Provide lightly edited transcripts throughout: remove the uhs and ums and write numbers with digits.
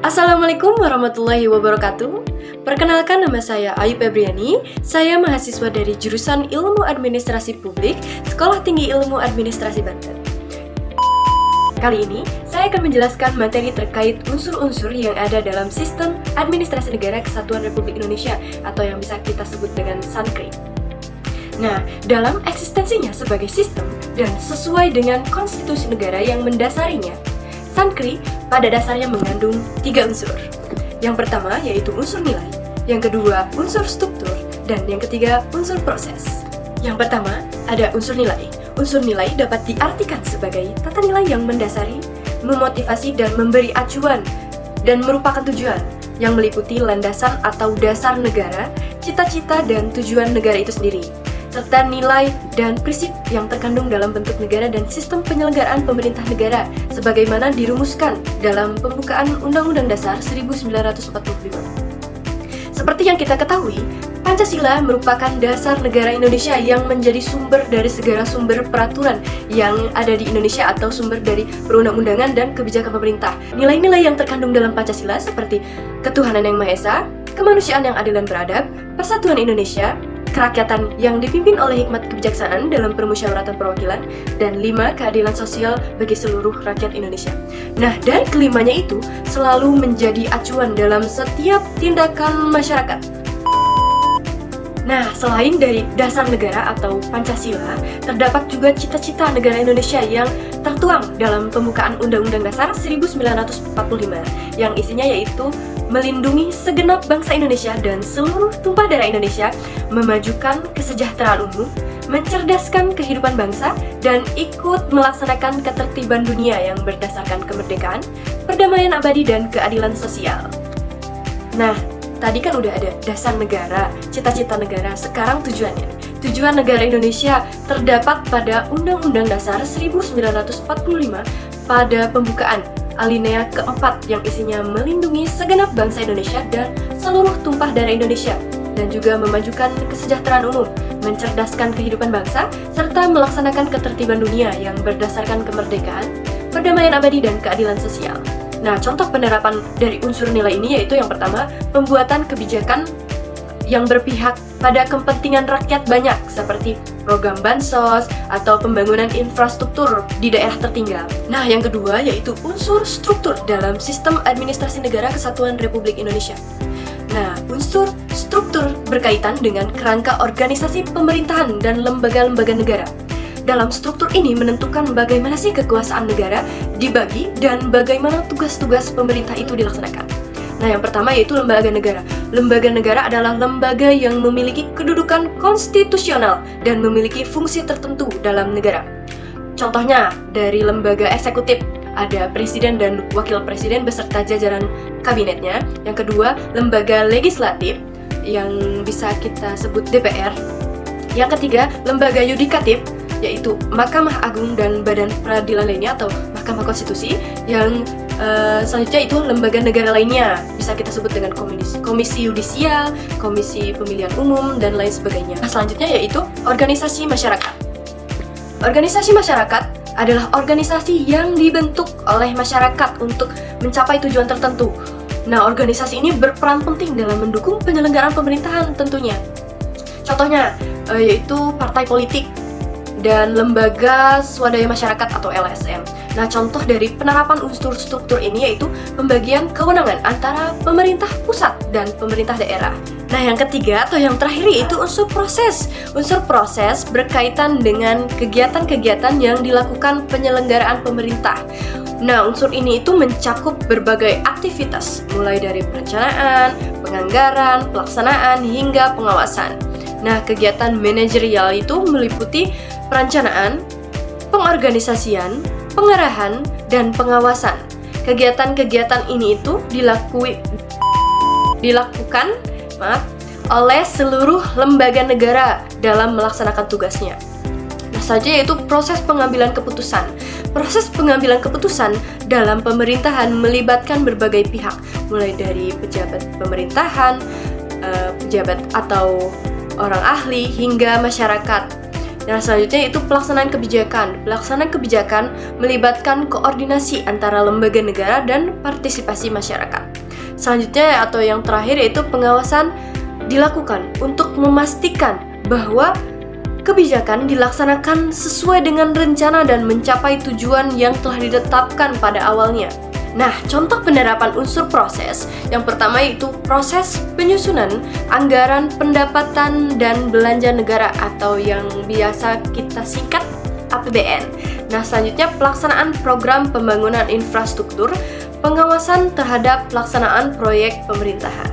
Assalamualaikum warahmatullahi wabarakatuh. Perkenalkan, nama saya Ayu Febriani. Saya mahasiswa dari jurusan Ilmu Administrasi Publik, Sekolah Tinggi Ilmu Administrasi Banten. Kali ini, saya akan menjelaskan materi terkait unsur-unsur yang ada dalam Sistem Administrasi Negara Kesatuan Republik Indonesia atau yang bisa kita sebut dengan SANKRI. Nah, dalam eksistensinya sebagai sistem dan sesuai dengan konstitusi negara yang mendasarinya, SANKRI pada dasarnya mengandung 3 unsur. Yang pertama yaitu unsur nilai, yang kedua unsur struktur, dan yang ketiga unsur proses. Yang pertama ada unsur nilai. Unsur nilai dapat diartikan sebagai tata nilai yang mendasari, memotivasi dan memberi acuan, dan merupakan tujuan yang meliputi landasan atau dasar negara, cita-cita dan tujuan negara itu sendiri, serta nilai dan prinsip yang terkandung dalam bentuk negara dan sistem penyelenggaraan pemerintah negara sebagaimana dirumuskan dalam pembukaan Undang-Undang Dasar 1945. Seperti yang kita ketahui, Pancasila merupakan dasar negara Indonesia yang menjadi sumber dari segala sumber peraturan yang ada di Indonesia atau sumber dari perundang-undangan dan kebijakan pemerintah. Nilai-nilai yang terkandung dalam Pancasila seperti ketuhanan yang Maha Esa, kemanusiaan yang adil dan beradab, persatuan Indonesia, kerakyatan yang dipimpin oleh hikmat kebijaksanaan dalam permusyawaratan perwakilan, dan 5. Keadilan sosial bagi seluruh rakyat Indonesia. Nah, dari kelimanya itu selalu menjadi acuan dalam setiap tindakan masyarakat. Nah, selain dari dasar negara atau Pancasila, terdapat juga cita-cita negara Indonesia yang tertuang dalam pembukaan Undang-Undang Dasar 1945 yang isinya yaitu melindungi segenap bangsa Indonesia dan seluruh tumpah darah Indonesia, memajukan kesejahteraan umum, mencerdaskan kehidupan bangsa, dan ikut melaksanakan ketertiban dunia yang berdasarkan kemerdekaan, perdamaian abadi, dan keadilan sosial. Nah, tadi kan udah ada dasar negara, cita-cita negara, sekarang tujuannya. Tujuan negara Indonesia terdapat pada Undang-Undang Dasar 1945 pada pembukaan alinea keempat yang isinya melindungi segenap bangsa Indonesia dan seluruh tumpah darah Indonesia, dan juga memajukan kesejahteraan umum, mencerdaskan kehidupan bangsa, serta melaksanakan ketertiban dunia yang berdasarkan kemerdekaan, perdamaian abadi, dan keadilan sosial. Nah, contoh penerapan dari unsur nilai ini yaitu yang pertama, pembuatan kebijakan yang berpihak pada kepentingan rakyat banyak seperti program bansos atau pembangunan infrastruktur di daerah tertinggal. Nah, yang kedua yaitu unsur struktur dalam Sistem Administrasi Negara Kesatuan Republik Indonesia. Nah, unsur struktur berkaitan dengan kerangka organisasi pemerintahan dan lembaga-lembaga negara. Dalam struktur ini menentukan bagaimana sih kekuasaan negara dibagi dan bagaimana tugas-tugas pemerintah itu dilaksanakan. Nah, yang pertama yaitu lembaga negara. Lembaga negara adalah lembaga yang memiliki kedudukan konstitusional dan memiliki fungsi tertentu dalam negara. Contohnya, dari lembaga eksekutif ada presiden dan wakil presiden beserta jajaran kabinetnya. Yang kedua, lembaga legislatif yang bisa kita sebut DPR. Yang ketiga, lembaga yudikatif yaitu Mahkamah Agung dan Badan Peradilan lainnya atau Mahkamah Konstitusi. Yang selanjutnya itu lembaga negara lainnya, bisa kita sebut dengan komisi yudisial, komisi pemilihan umum, dan lain sebagainya. Nah, selanjutnya yaitu organisasi masyarakat. Organisasi masyarakat adalah organisasi yang dibentuk oleh masyarakat untuk mencapai tujuan tertentu. Nah, organisasi ini berperan penting dalam mendukung penyelenggaraan pemerintahan tentunya. Contohnya yaitu partai politik dan lembaga swadaya masyarakat atau LSM. Nah, contoh dari penerapan unsur struktur ini yaitu pembagian kewenangan antara pemerintah pusat dan pemerintah daerah. Nah, yang ketiga atau yang terakhir yaitu unsur proses. Unsur proses berkaitan dengan kegiatan-kegiatan yang dilakukan penyelenggaraan pemerintah. Nah, unsur ini itu mencakup berbagai aktivitas, mulai dari perencanaan, penganggaran, pelaksanaan, hingga pengawasan. Nah, kegiatan manajerial itu meliputi perencanaan, pengorganisasian, pengarahan, dan pengawasan. Kegiatan-kegiatan ini itu dilakukan oleh seluruh lembaga negara dalam melaksanakan tugasnya. Nah, saja yaitu proses pengambilan keputusan. Proses pengambilan keputusan dalam pemerintahan melibatkan berbagai pihak, mulai dari pejabat pemerintahan, pejabat atau orang ahli, hingga masyarakat. Nah, selanjutnya itu pelaksanaan kebijakan. Pelaksanaan kebijakan melibatkan koordinasi antara lembaga negara dan partisipasi masyarakat. Selanjutnya atau yang terakhir yaitu pengawasan dilakukan untuk memastikan bahwa kebijakan dilaksanakan sesuai dengan rencana dan mencapai tujuan yang telah ditetapkan pada awalnya. Nah, contoh penerapan unsur proses yang pertama yaitu proses penyusunan anggaran pendapatan dan belanja negara atau yang biasa kita singkat APBN. Nah, selanjutnya pelaksanaan program pembangunan infrastruktur, pengawasan terhadap pelaksanaan proyek pemerintahan.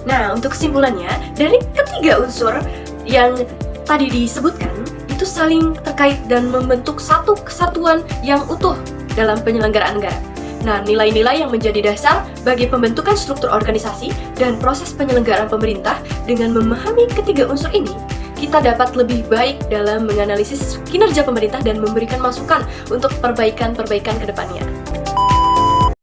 Nah, untuk kesimpulannya, dari ketiga unsur yang tadi disebutkan, itu saling terkait dan membentuk satu kesatuan yang utuh dalam penyelenggaraan negara. Nah, nilai-nilai yang menjadi dasar bagi pembentukan struktur organisasi dan proses penyelenggaraan pemerintah dengan memahami ketiga unsur ini, kita dapat lebih baik dalam menganalisis kinerja pemerintah dan memberikan masukan untuk perbaikan-perbaikan ke depannya.